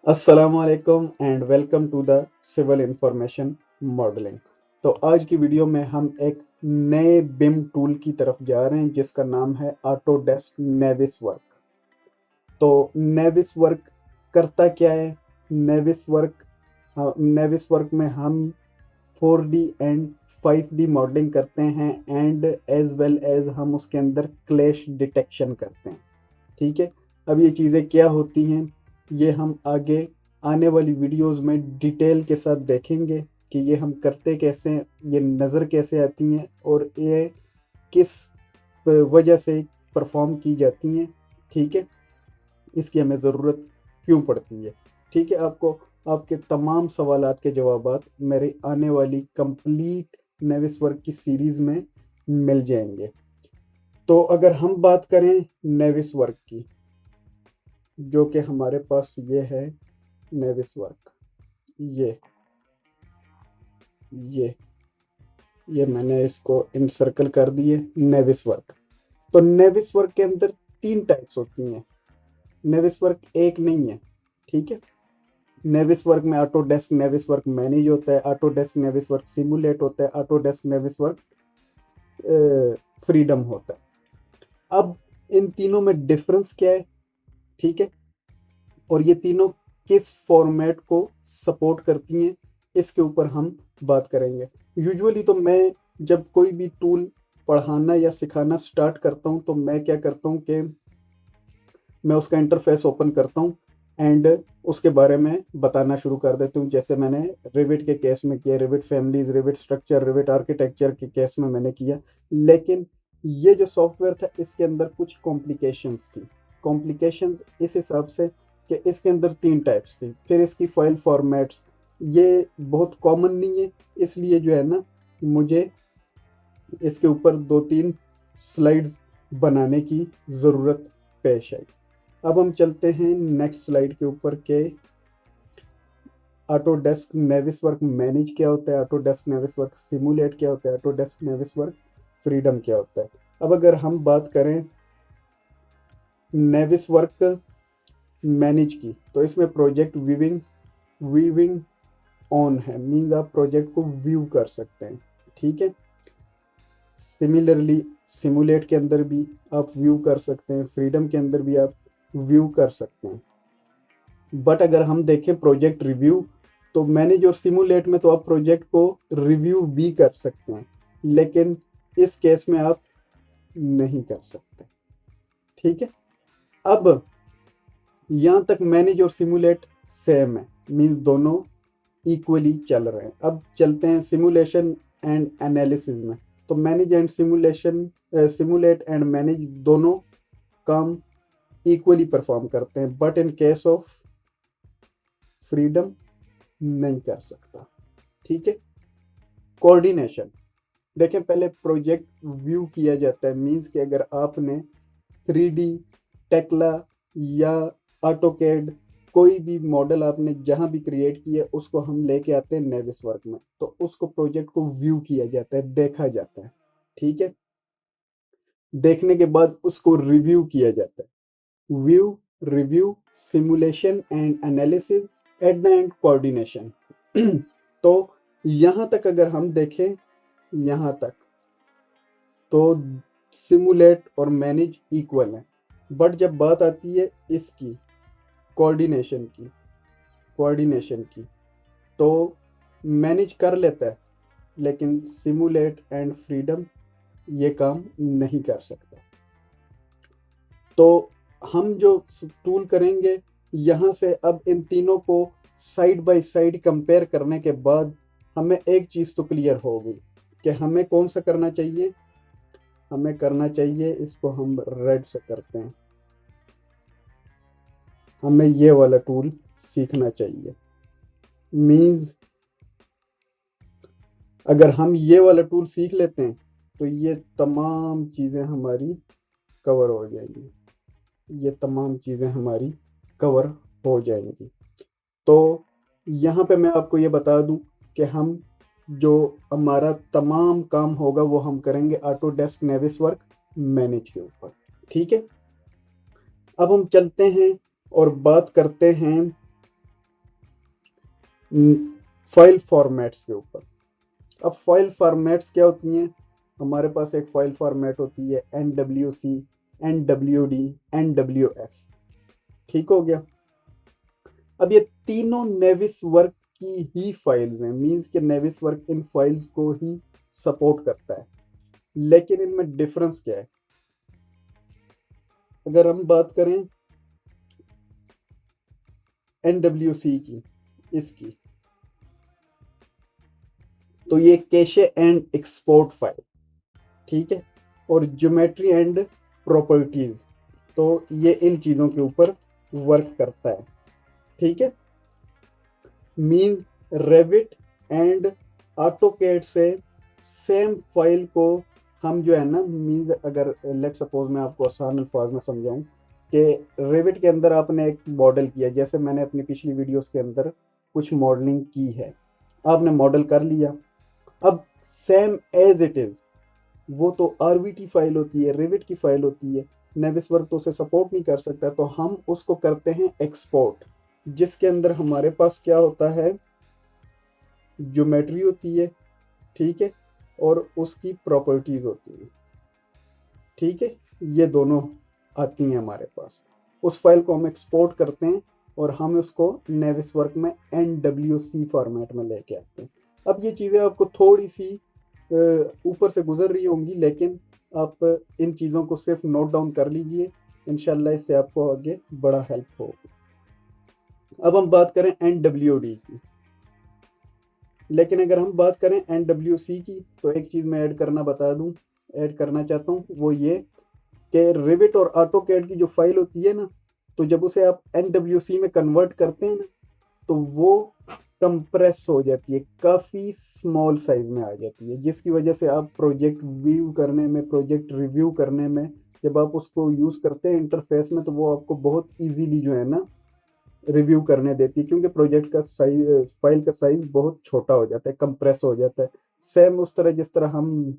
असलकुम and welcome to the civil information modelling. तो आज की वीडियो में हम एक नए बिम टूल की तरफ जा रहे हैं जिसका नाम है ऑटोडेस्क नेविस वर्क। तो नेविस वर्क करता क्या है? नेविस वर्क नेविस वर्क में हम 4D एंड 5D मॉडलिंग करते हैं एंड एज वेल एज हम उसके अंदर क्लैश डिटेक्शन करते हैं। ठीक है, अब ये चीज़ें क्या होती हैं ये हम आगे आने वाली वीडियोस में डिटेल के साथ देखेंगे कि ये हम करते कैसे हैं, ये नज़र कैसे आती हैं और ये किस वजह से परफॉर्म की जाती हैं। ठीक है, इसकी हमें ज़रूरत क्यों पड़ती है। ठीक है, आपको आपके तमाम सवालात के जवाबात मेरे आने वाली कंप्लीट नेविस वर्क की सीरीज़ में मिल जाएंगे। तो अगर हम बात करें नेविस वर्क की, जो कि हमारे पास ये है नेविस वर्क। ये ये ये मैंने इसको इनसर्कल कर दिए नेविस वर्क। तो नेविस वर्क के अंदर तीन टाइप्स होती हैं, नेविस वर्क एक नहीं है। ठीक है, नेविस वर्क में ऑटोडेस्क नेविस वर्क मैनेज होता है, ऑटोडेस्क नेविस वर्क सिमुलेट होता है, ऑटोडेस्क नेविस वर्क फ्रीडम होता है। अब इन तीनों में डिफरेंस क्या है? ठीक है, और ये तीनों किस फॉर्मेट को सपोर्ट करती हैं इसके ऊपर हम बात करेंगे। यूजुअली तो मैं जब कोई भी टूल पढ़ाना या सिखाना स्टार्ट करता हूं तो मैं क्या करता हूं कि मैं उसका इंटरफेस ओपन करता हूं एंड उसके बारे में बताना शुरू कर देता हूं, जैसे मैंने रिविट के केस में किया, rivet families, rivet structure, rivet architecture के केस में मैंने किया। लेकिन ये जो सॉफ्टवेयर था इसके अंदर कुछ कॉम्प्लिकेशंस थी। कॉम्प्लिकेशंस इस हिसाब से कि इसके अंदर तीन टाइप्स थी, फिर इसकी फाइल फॉर्मेट्स ये बहुत कॉमन नहीं है, इसलिए जो है ना मुझे इसके ऊपर दो तीन स्लाइड्स बनाने की ज़रूरत पेश आई। अब हम चलते हैं नेक्स्ट स्लाइड के ऊपर के ऑटोडेस्क नेविस वर्क मैनेज क्या होता है, ऑटोडेस्क नेविस वर्क सिमुलेट क्या होता है, ऑटोडेस्क नेविस वर्क फ्रीडम क्या होता है। अब अगर हम बात करें नेविस वर्क मैनेज की, तो इसमें प्रोजेक्ट व्यूइंग ऑन है, मीन्स आप प्रोजेक्ट को व्यू कर सकते हैं। ठीक है, सिमिलरली सिमुलेट के अंदर भी आप व्यू कर सकते हैं, फ्रीडम के अंदर भी आप व्यू कर सकते हैं। बट अगर हम देखें प्रोजेक्ट रिव्यू, तो मैनेज और सिमुलेट में तो आप प्रोजेक्ट को रिव्यू भी कर सकते हैं, लेकिन इस केस में आप नहीं कर सकते। ठीक है, अब यहां तक मैनेज और सिमुलेट सेम है, मीन्स दोनों इक्वली चल रहे हैं। अब चलते हैं सिमुलेशन एंड एनालिसिस में। तो manage and simulate and manage दोनों काम इक्वली परफॉर्म करते हैं, but in case of freedom नहीं कर सकता। ठीक है, कोऑर्डिनेशन देखें, पहले प्रोजेक्ट व्यू किया जाता है, मींस कि अगर आपने 3D टेक्ला या ऑटोकैड कोई भी मॉडल आपने जहां भी क्रिएट किया उसको हम लेके आते हैं नेविस वर्क में, तो उसको प्रोजेक्ट को व्यू किया जाता है, देखा जाता है। ठीक है, देखने के बाद उसको रिव्यू किया जाता है, view, review, simulation and analysis, at the end coordination. तो यहां तक अगर हम देखें, यहां तक तो सिमुलेट और मैनेज इक्वल है। बट जब बात आती है इसकी कोऑर्डिनेशन की तो मैनेज कर लेता है, लेकिन सिमुलेट एंड फ्रीडम ये काम नहीं कर सकता। तो हम जो टूल करेंगे यहां से, अब इन तीनों को साइड बाय साइड कंपेयर करने के बाद हमें एक चीज तो क्लियर होगी कि हमें कौन सा करना चाहिए। हमें करना चाहिए, इसको हम रेड से करते हैं, हमें ये वाला टूल सीखना चाहिए। मीन्स अगर हम ये वाला टूल सीख लेते हैं तो ये तमाम चीज़ें हमारी कवर हो जाएंगी, ये तमाम चीज़ें हमारी कवर हो जाएंगी। तो यहाँ पे मैं आपको ये बता दूं कि हम जो हमारा तमाम काम होगा वो हम करेंगे ऑटोडेस्क नेविस वर्क मैनेज के ऊपर। ठीक है, अब हम चलते हैं और बात करते हैं फाइल फॉर्मेट्स के ऊपर। अब फाइल फॉर्मेट्स क्या होती हैं? हमारे पास एक फाइल फॉर्मेट होती है NWC, NWD, NWF। ठीक हो गया। अब ये तीनों नेविस वर्क की ही फाइल्स हैं, मींस कि नेविस वर्क इन फाइल्स को ही सपोर्ट करता है। लेकिन इनमें डिफरेंस क्या है? अगर हम बात करें NWC की, इसकी, तो ये कैशे एंड एक्सपोर्ट फाइल, ठीक है। और ज्योमेट्री एंड प्रॉपर्टीज, तो ये इन चीजों के ऊपर वर्क करता है, ठीक है। मीन रेविट एंड ऑटोकैड से सेम फाइल को हम जो है ना, मीन अगर लेट सपोज मैं आपको आसान अल्फाज में समझाऊं कि रेविट के अंदर आपने एक मॉडल किया, जैसे मैंने अपनी पिछली वीडियोस के अंदर कुछ मॉडलिंग की है, आपने मॉडल कर लिया। अब सेम एज इट इज, वो तो आरवीटी फाइल होती है, रेविट की फाइल होती है, नेविसवर्क तो उसे सपोर्ट नहीं कर सकता, तो हम उसको करते हैं एक्सपोर्ट, जिसके अंदर हमारे पास क्या होता है, ज्योमेट्री होती है, ठीक है, और उसकी प्रॉपर्टीज होती है, ठीक है। ये दोनों आती हैं हमारे पास। उस फाइल को हम एक्सपोर्ट करते हैं और हम उसको नेविसवर्क में NWC फॉर्मेट में लेके आते हैं। अब ये चीज़ें आपको थोड़ी सी ऊपर से गुजर रही होंगी, लेकिन आप इन चीज़ों को सिर्फ नोट डाउन कर लीजिए, इंशाल्लाह इससे आपको आगे बड़ा हेल्प होगा। अब हम बात करें NWD की, लेकिन अगर हम बात करें NWC की, तो एक चीज़ मैं ऐड करना चाहता हूँ, वो ये कि रिविट और ऑटोकैड की जो फाइल होती है ना, तो जब उसे आप NWC में कन्वर्ट करते हैं ना, तो वो कंप्रेस हो जाती है, काफ़ी स्मॉल साइज में आ जाती है, जिसकी वजह से आप प्रोजेक्ट व्यू करने में, प्रोजेक्ट रिव्यू करने में, जब आप उसको यूज़ करते हैं इंटरफेस में, तो वो आपको बहुत इजीली जो है ना रिव्यू करने देती है, क्योंकि प्रोजेक्ट का साइज, फाइल का साइज बहुत छोटा हो जाता है, कंप्रेस हो जाता है। सेम उस तरह जिस तरह हम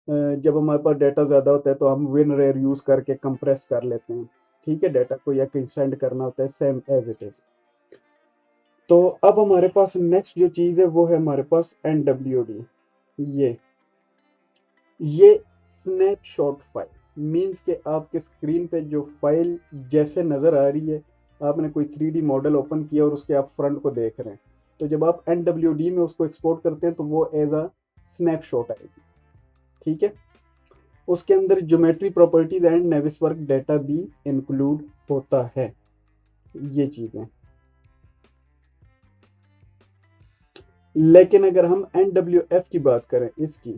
जब हमारे पास डाटा ज़्यादा होता है तो हम WinRAR यूज़ करके कंप्रेस कर लेते हैं, ठीक है, डाटा को, या कहीं सेंड करना होता है, सेम एज इट इज़। तो अब हमारे पास नेक्स्ट जो चीज़ है वो है हमारे पास NWD। ये स्नैपशॉट फाइल, मीन्स के आपके स्क्रीन पे जो फाइल जैसे नज़र आ रही है, आपने कोई 3D मॉडल ओपन किया और उसके आप फ्रंट को देख रहे हैं, तो जब आप NWD में उसको एक्सपोर्ट करते हैं तो वो एज अ स्नैपशॉट आएगी, ठीक है। उसके अंदर ज्योमेट्री प्रॉपर्टीज एंड नेविसवर्क डेटा भी इंक्लूड होता है, ये चीजें। लेकिन अगर हम NWF की बात करें इसकी,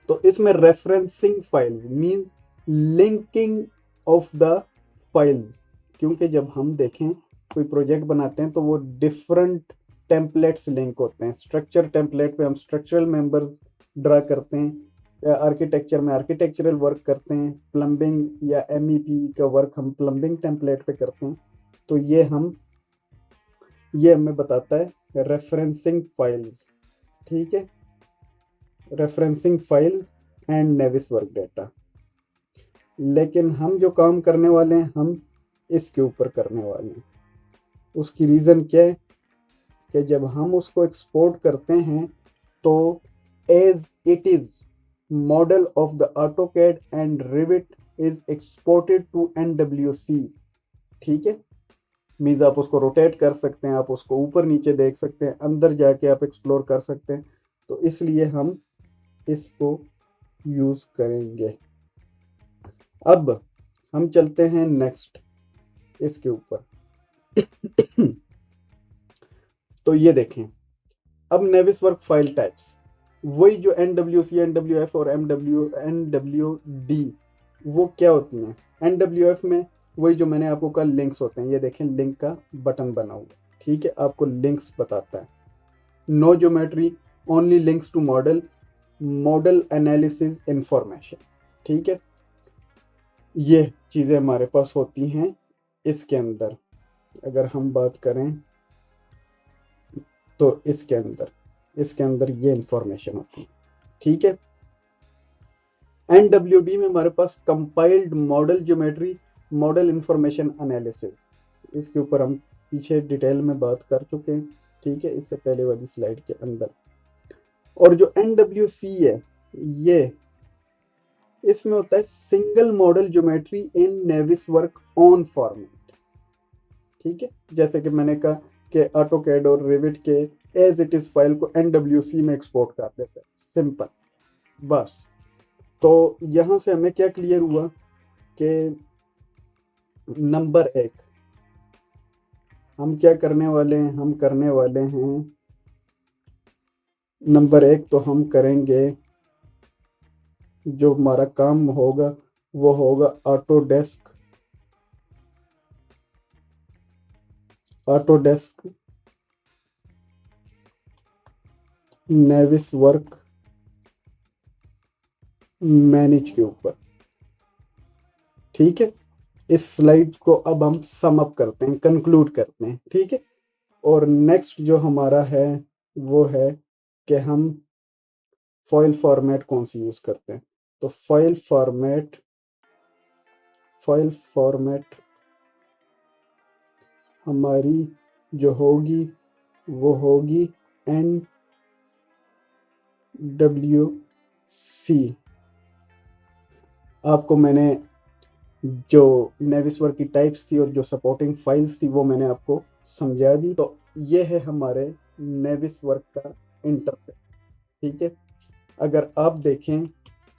तो इसमें referencing file mean linking of the files, क्योंकि जब हम देखें कोई प्रोजेक्ट बनाते हैं तो वो डिफरेंट टेम्पलेट्स लिंक होते हैं। स्ट्रक्चर टेम्पलेट पे हम स्ट्रक्चरल मेंबर्स ड्रा करते हैं, आर्किटेक्चर में आर्किटेक्चरल वर्क करते हैं, प्लम्बिंग या MEP का वर्क हम प्लम्बिंग टेम्पलेट पे करते हैं। तो ये हमें बताता है रेफरेंसिंग फाइल्स, ठीक है, रेफरेंसिंग फाइल्स एंड नेविसवर्क डेटा। लेकिन हम जो काम करने वाले हैं, हम इसके ऊपर करने वाले हैं। उसकी रीज़न क्या है कि जब हम उसको एक्सपोर्ट करते हैं तो as it is model of the AutoCAD and Revit is exported to NWC, ठीक है। मीन्स आप उसको रोटेट कर सकते हैं, आप उसको ऊपर नीचे देख सकते हैं, अंदर जाके आप एक्सप्लोर कर सकते हैं, तो इसलिए हम इसको यूज करेंगे। अब हम चलते हैं नेक्स्ट इसके ऊपर। तो ये देखें, अब नेविसवर्क फाइल टाइप्स, वही जो NWC, NWF और NWD, वो क्या होती हैं? NWF में वही जो मैंने आपको कहा, लिंक्स होते हैं, ये देखें लिंक का बटन बना हुआ, ठीक है, आपको लिंक्स बताता है। No geometry, only links to model, model analysis information, ठीक है। ये चीजें हमारे पास होती हैं इसके अंदर। अगर हम बात करें तो इसके अंदर ये इंफॉर्मेशन होती है, ठीक है। NWD में हमारे पास compiled model geometry, model information analysis, इसके ऊपर हम पीछे डिटेल में बात कर चुके हैं। ठीक है, इससे पहले वाली स्लाइड के अंदर। और जो NWC है, ये इसमें होता है single model geometry in नेविस work on format. ठीक है, जैसे कि मैंने कहा कि ऑटोकैड और रिविट के एज इट इज फाइल को NWC में एक्सपोर्ट कर देता है, सिंपल, बस। तो यहां से हमें क्या क्लियर हुआ कि नंबर 1 हम क्या करने वाले हैं, हम करने वाले हैं नंबर 1 तो हम करेंगे, जो हमारा काम होगा वो होगा ऑटोडेस्क नेविस वर्क मैनेज के ऊपर। ठीक है, इस स्लाइड को अब हम सम अप करते हैं, कंक्लूड करते हैं। ठीक है, और नेक्स्ट जो हमारा है वो है कि हम फाइल फॉर्मेट कौन सी यूज करते हैं। तो फाइल फॉर्मेट हमारी जो होगी वो होगी NWC। आपको मैंने जो नेविसवर्क की टाइप्स थी और जो सपोर्टिंग फाइल्स थी वो मैंने आपको समझा दी। तो ये है हमारे नेविसवर्क का इंटरफेस। ठीक है, अगर आप देखें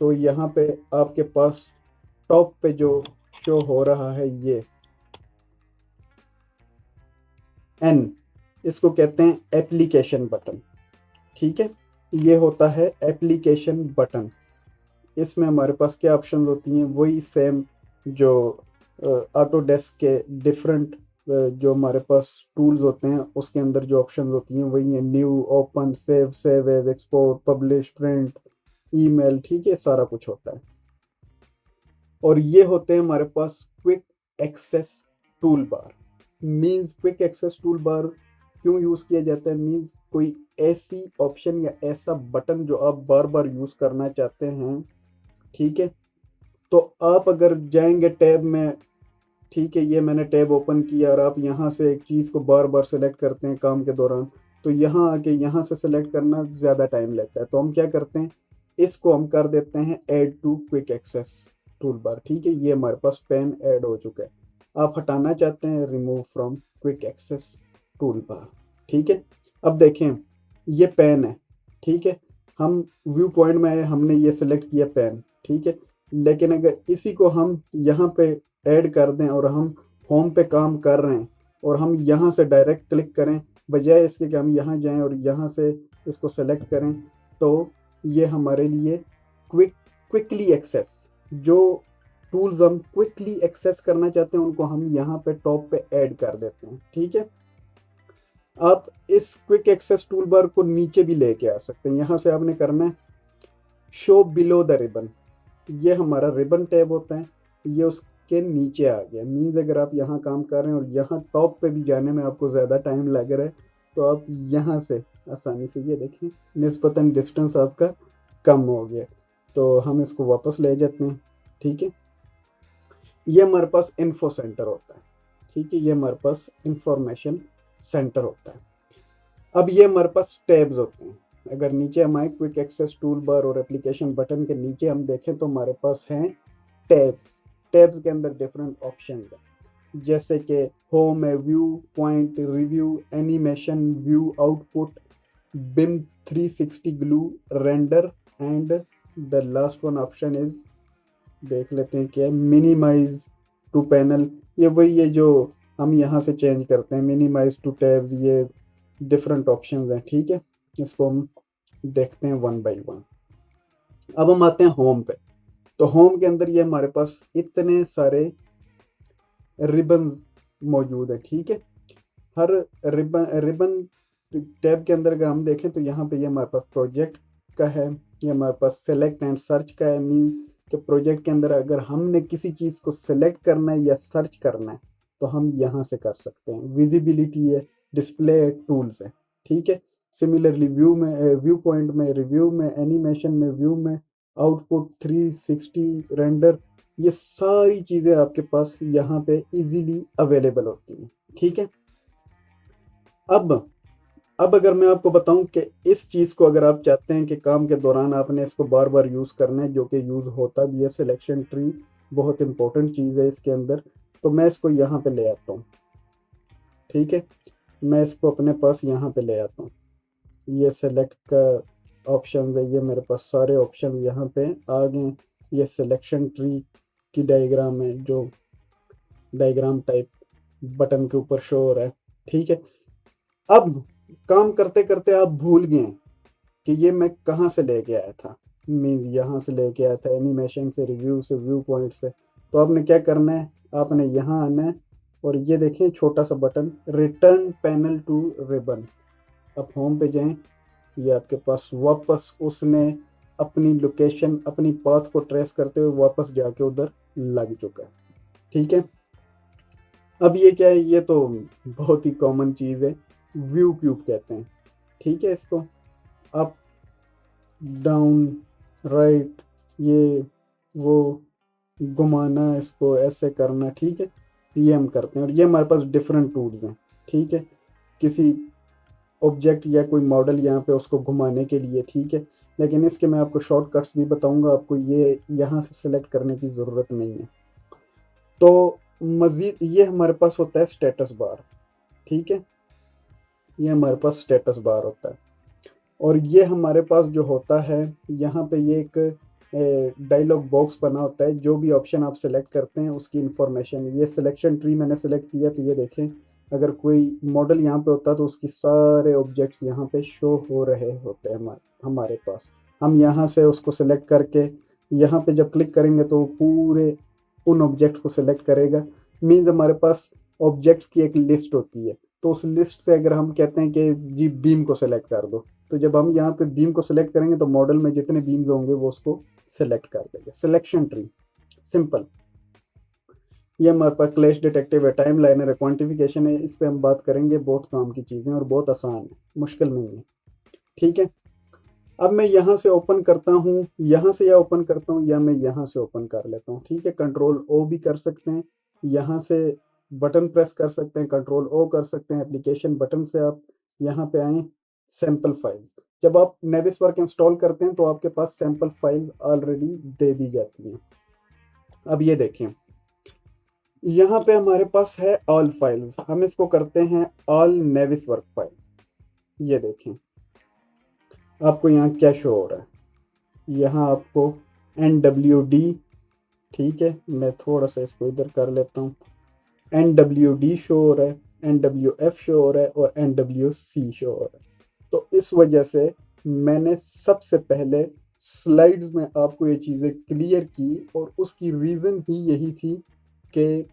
तो यहाँ पे आपके पास टॉप पे जो शो हो रहा है ये N, इसको कहते हैं एप्लीकेशन बटन। ठीक है, ये होता है एप्लीकेशन बटन। इसमें हमारे पास क्या ऑप्शन होती हैं, वही सेम जो ऑटोडेस्क के डिफरेंट जो हमारे पास टूल्स होते हैं उसके अंदर जो ऑप्शन होती हैं वही है, new, open, save as, export, publish, print, email. ठीक है, सारा कुछ होता है। और ये होते हैं हमारे पास quick access tool bar. Means quick access tool bar क्यों यूज किया जाता है, मीन्स कोई ऐसी ऑप्शन या ऐसा बटन जो आप बार बार यूज करना चाहते हैं। ठीक है, तो आप अगर जाएंगे टैब में, ठीक है, ये मैंने टैब ओपन किया और आप यहाँ से एक चीज को बार बार सेलेक्ट करते हैं काम के दौरान, तो यहाँ आके यहाँ से सेलेक्ट करना ज्यादा टाइम लेता है। तो हम क्या करते हैं, इसको हम कर देते हैं add to quick access tool bar. ठीक है, ये हमारे पास पेन ऐड हो चुका है। आप हटाना चाहते हैं, remove from quick access tool bar. ठीक है, अब देखें ये पेन है। ठीक है, हम व्यू पॉइंट में आए, हमने ये सिलेक्ट किया पेन। ठीक है, लेकिन अगर इसी को हम यहाँ पे ऐड कर दें और हम होम पे काम कर रहे हैं और हम यहाँ से डायरेक्ट क्लिक करें, बजाय इसके कि हम यहाँ जाएं और यहाँ से इसको सेलेक्ट करें, तो ये हमारे लिए क्विकली एक्सेस, जो टूल्स हम क्विकली एक्सेस करना चाहते हैं उनको हम यहाँ पे टॉप पे ऐड कर देते हैं। ठीक है, आप इस क्विक एक्सेस टूल बार को नीचे भी लेके आ सकते हैं। यहाँ से आपने करना है शो बिलो द रिबन, ये हमारा रिबन टैब होता है, ये उसके नीचे आ गया। मीन्स अगर आप यहाँ काम कर रहे हैं और यहाँ टॉप पे भी जाने में आपको ज़्यादा टाइम लग रहा है, तो आप यहाँ से आसानी से, ये देखें निस्बतन डिस्टेंस आपका कम हो गया। तो हम इसको वापस ले जाते हैं। ठीक है, ये हमारे पास इन्फो सेंटर होता है। ठीक है, ये हमारे पास इंफॉर्मेशन सेंटर होता है। अब ये हमारे पास टैब्स होते हैं। अगर नीचे हम आए क्विक एक्सेस टूल बार और एप्लीकेशन बटन के नीचे हम देखें तो हमारे पास हैं टैब्स। टैब्स के अंदर डिफरेंट ऑप्शन है, जैसे कि होम है, view point, review, animation, view output, BIM 360 glue, render and the last one option is, देख लेते हैं क्या है, मिनिमाइज टू पैनल। ये वही है जो हम यहाँ से चेंज करते हैं, मिनिमाइज टू टैब्स, ये डिफरेंट ऑप्शंस हैं। ठीक है, इसको हम देखते हैं वन बाय वन। अब हम आते हैं होम पे। तो होम के अंदर ये हमारे पास इतने सारे रिबन्स मौजूद है। ठीक है, हर रिबन टैब के अंदर अगर हम देखें तो यहाँ पे ये हमारे पास प्रोजेक्ट का है, ये हमारे पास सेलेक्ट एंड सर्च का है। मीन कि प्रोजेक्ट के अंदर अगर हमने किसी चीज को सेलेक्ट करना है या सर्च करना है तो हम यहाँ से कर सकते हैं। विजिबिलिटी है, डिस्प्ले है, टूल्स है। ठीक है, सिमिलरली व्यू में, व्यू पॉइंट में, रिव्यू में, एनिमेशन में, व्यू में, आउटपुट, 360, रेंडर, ये सारी चीजें आपके पास यहाँ पे इजीली अवेलेबल होती हैं। ठीक है, अब अब अगर मैं आपको बताऊं कि इस चीज को अगर आप चाहते हैं कि काम के दौरान आपने इसको बार बार यूज करना है, जो कि यूज होता भी है, सिलेक्शन ट्री बहुत इंपॉर्टेंट चीज है इसके अंदर, तो मैं इसको यहाँ पे ले आता हूँ। ठीक है, मैं इसको अपने पास यहाँ पे ले आता हूँ। ये सेलेक्ट का ऑप्शन है, ये मेरे पास सारे ऑप्शन यहाँ पे आ गए। ये सिलेक्शन ट्री की डायग्राम है, जो डायग्राम टाइप बटन के ऊपर शो हो रहा है। ठीक है, अब काम करते करते आप भूल गए कि ये मैं कहाँ से लेके आया था। मीन्स यहाँ से लेके आया था, एनिमेशन से, रिव्यू से, व्यू पॉइंट से। तो आपने क्या करना है, आपने यहाँ आना है और ये देखें छोटा सा button, return panel to ribbon. आप होम पे जाएं, ये आपके पास वापस उसने अपनी लोकेशन, अपनी पाथ को ट्रेस करते हुए वापस जाके उधर लग चुका है। ठीक है, अब ये क्या है, ये तो बहुत ही कॉमन चीज है, व्यू क्यूब कहते हैं। ठीक है, इसको अप डाउन राइट, ये वो घुमाना, इसको ऐसे करना। ठीक है, ये हम करते हैं और ये हमारे पास डिफरेंट टूल्स हैं। ठीक है, किसी ऑब्जेक्ट या कोई मॉडल यहाँ पे उसको घुमाने के लिए। ठीक है, लेकिन इसके मैं आपको शॉर्टकट्स भी बताऊंगा, आपको ये यहाँ से सेलेक्ट करने की ज़रूरत नहीं है। तो मजीद ये हमारे पास होता है स्टेटस बार। ठीक है, ये हमारे पास स्टेटस बार होता है और ये हमारे पास जो होता है, यहाँ पे ये एक डायलॉग बॉक्स बना होता है। जो भी ऑप्शन आप सेलेक्ट करते हैं उसकी इंफॉर्मेशन, ये सिलेक्शन ट्री मैंने सेलेक्ट किया तो ये देखें, अगर कोई मॉडल यहाँ पे होता तो उसकी सारे ऑब्जेक्ट्स यहाँ पे शो हो रहे होते हैं हमारे पास। हम यहाँ से उसको सेलेक्ट करके यहाँ पे जब क्लिक करेंगे तो वो पूरे उन ऑब्जेक्ट को सेलेक्ट करेगा। मीन्स हमारे पास ऑब्जेक्ट्स की एक लिस्ट होती है, तो उस लिस्ट से अगर हम कहते हैं कि जी बीम को सेलेक्ट कर दो, तो जब हम यहाँ पे बीम को सिलेक्ट करेंगे तो मॉडल में जितने बीम्स होंगे वो उसको सिलेक्ट कर देगा। Selection tree simple. ये हमारे पास क्लैश डिटेक्टिव है, टाइम लाइनर है, क्वांटिफिकेशन है, इस पे हम बात करेंगे। बहुत काम की चीजें और बहुत आसान है, मुश्किल नहीं है। ठीक है, अब मैं यहाँ से ओपन करता हूँ, यहाँ से या ओपन करता हूँ या मैं यहाँ से ओपन कर लेता हूँ। ठीक है, कंट्रोल ओ भी कर सकते हैं, यहाँ से बटन प्रेस कर सकते हैं, कंट्रोल ओ कर सकते हैं, एप्लीकेशन बटन से आप यहाँ पे आए, सैंपल फाइल्स। जब आप नेविसवर्क इंस्टॉल करते हैं तो आपके पास सैंपल फाइल्स ऑलरेडी दे दी जाती हैं। अब ये देखें, यहाँ पे हमारे पास है ऑल फाइल्स, हम इसको करते हैं ऑल नेविसवर्क फाइल्स। ये देखें आपको यहाँ क्या शो हो रहा है, यहाँ आपको NWD, ठीक है, मैं थोड़ा सा इसको इधर कर लेता हूँ, NWD शो हो रहा है, NWF शो हो रहा है और NWC शो हो रहा है। तो इस वजह से मैंने सबसे पहले स्लाइड्स में आपको ये चीज़ें क्लियर की और उसकी रीज़न ही यही थी कि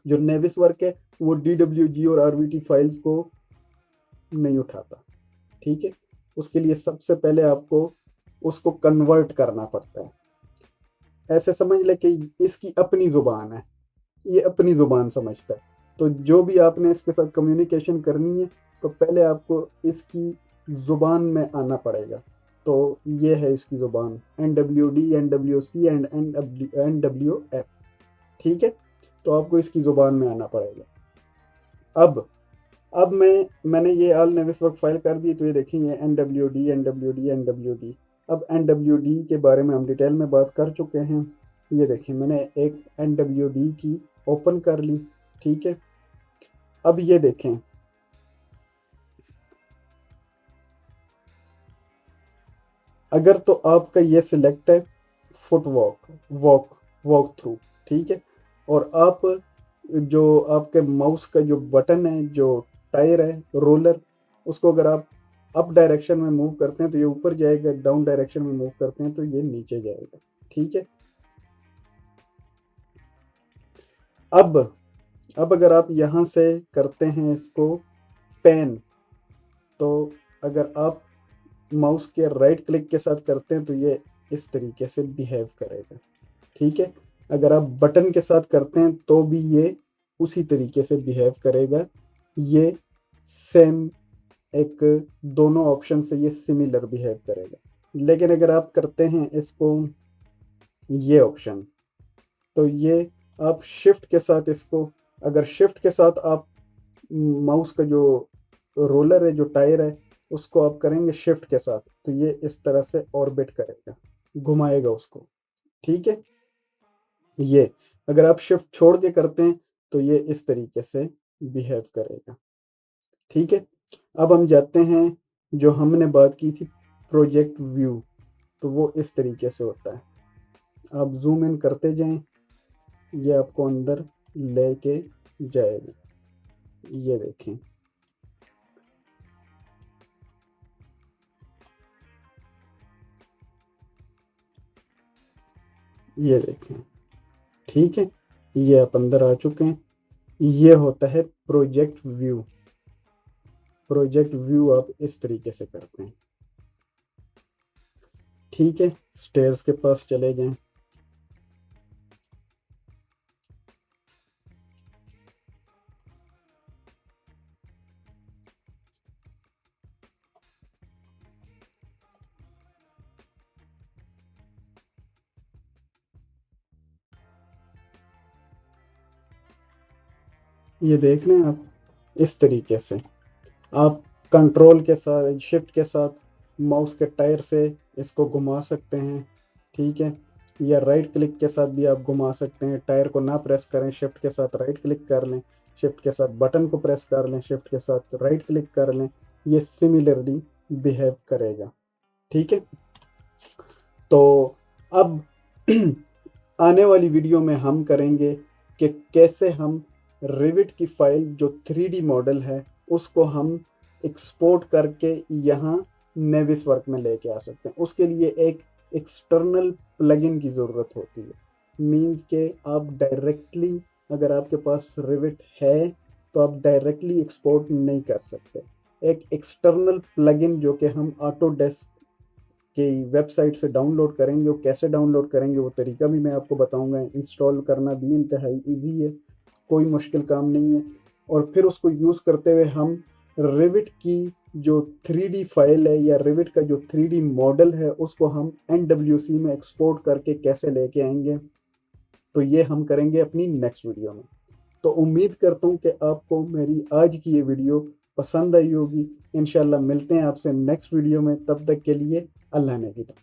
जो नेविस वर्क है वो DWG और RVT फाइल्स को नहीं उठाता। ठीक है, उसके लिए सबसे पहले आपको उसको कन्वर्ट करना पड़ता है। ऐसे समझ ले कि इसकी अपनी जुबान है, ये अपनी जुबान समझता है। तो जो भी आपने इसके साथ कम्युनिकेशन करनी है तो पहले आपको इसकी जुबान में आना पड़ेगा। तो ये है इसकी जुबान, NWD, NWC एंड NWF। ठीक है, तो आपको इसकी जुबान में आना पड़ेगा। अब मैंने ये ऑल नेविसवर्क फाइल कर दी, तो ये देखें ये NWD NWD NWD। अब NWD के बारे में हम डिटेल में बात कर चुके हैं। ये देखें मैंने एक NWD की ओपन कर ली। ठीक है, अब ये देखें, अगर तो आपका ये सिलेक्ट है फुट वॉक थ्रू। ठीक है, और आप जो आपके माउस का जो बटन है, जो टायर है, रोलर, उसको अगर आप अप डायरेक्शन में मूव करते हैं तो ये ऊपर जाएगा, डाउन डायरेक्शन में मूव करते हैं तो ये नीचे जाएगा। ठीक है, अब अगर आप यहां से करते हैं इसको पेन, तो अगर आप माउस के राइट क्लिक के साथ करते हैं तो ये इस तरीके से बिहेव करेगा। ठीक है, अगर आप बटन के साथ करते हैं तो भी ये उसी तरीके से बिहेव करेगा। ये सेम एक, दोनों ऑप्शन से ये सिमिलर बिहेव करेगा। लेकिन अगर आप करते हैं इसको ये ऑप्शन, तो ये आप शिफ्ट के साथ इसको, अगर शिफ्ट के साथ आप माउस का जो रोलर है, जो टायर है, उसको आप करेंगे शिफ्ट के साथ तो ये इस तरह से ऑर्बिट करेगा, घुमाएगा उसको। ठीक है, ये अगर आप शिफ्ट छोड़ के करते हैं तो ये इस तरीके से बिहेव करेगा। ठीक है, अब हम जाते हैं, जो हमने बात की थी प्रोजेक्ट व्यू, तो वो इस तरीके से होता है। आप जूम इन करते जाएं, ये आपको अंदर लेके जाएगा। ये देखें, ये देखें। ठीक है, ये आप अंदर आ चुके हैं। ये होता है प्रोजेक्ट व्यू। प्रोजेक्ट व्यू आप इस तरीके से करते हैं। ठीक है, स्टेयर्स के पास चले जाएं। ये देख रहे हैं आप, इस तरीके से आप कंट्रोल के साथ, शिफ्ट के साथ माउस के टायर से इसको घुमा सकते हैं। ठीक है, या राइट क्लिक के साथ भी आप घुमा सकते हैं। टायर को ना प्रेस करें, शिफ्ट के साथ राइट क्लिक कर लें, शिफ्ट के साथ बटन को प्रेस कर लें, शिफ्ट के साथ राइट क्लिक कर लें, ये सिमिलरली बिहेव करेगा। ठीक है, तो अब आने वाली वीडियो में हम करेंगे कि कैसे हम रिविट की फाइल जो 3D मॉडल है उसको हम एक्सपोर्ट करके यहाँ नेविस वर्क में लेके आ सकते हैं। उसके लिए एक एक्सटर्नल प्लगइन की ज़रूरत होती है। मींस के आप डायरेक्टली, अगर आपके पास रिविट है तो आप डायरेक्टली एक्सपोर्ट नहीं कर सकते। एक एक्सटर्नल प्लगइन जो कि हम ऑटोडेस्क की वेबसाइट से डाउनलोड करेंगे, वो कैसे डाउनलोड करेंगे वो तरीका भी मैं आपको बताऊंगा। इंस्टॉल करना भी इंतहाई ईजी है, कोई मुश्किल काम नहीं है। और फिर उसको यूज़ करते हुए हम रिविट की जो 3D फाइल है या रिविट का जो 3D मॉडल है उसको हम NWC में एक्सपोर्ट करके कैसे लेके आएंगे, तो ये हम करेंगे अपनी नेक्स्ट वीडियो में। तो उम्मीद करता हूँ कि आपको मेरी आज की ये वीडियो पसंद आई होगी। इंशाल्लाह मिलते हैं आपसे नेक्स्ट वीडियो में, तब तक के लिए अल्लाह ने हिदायत।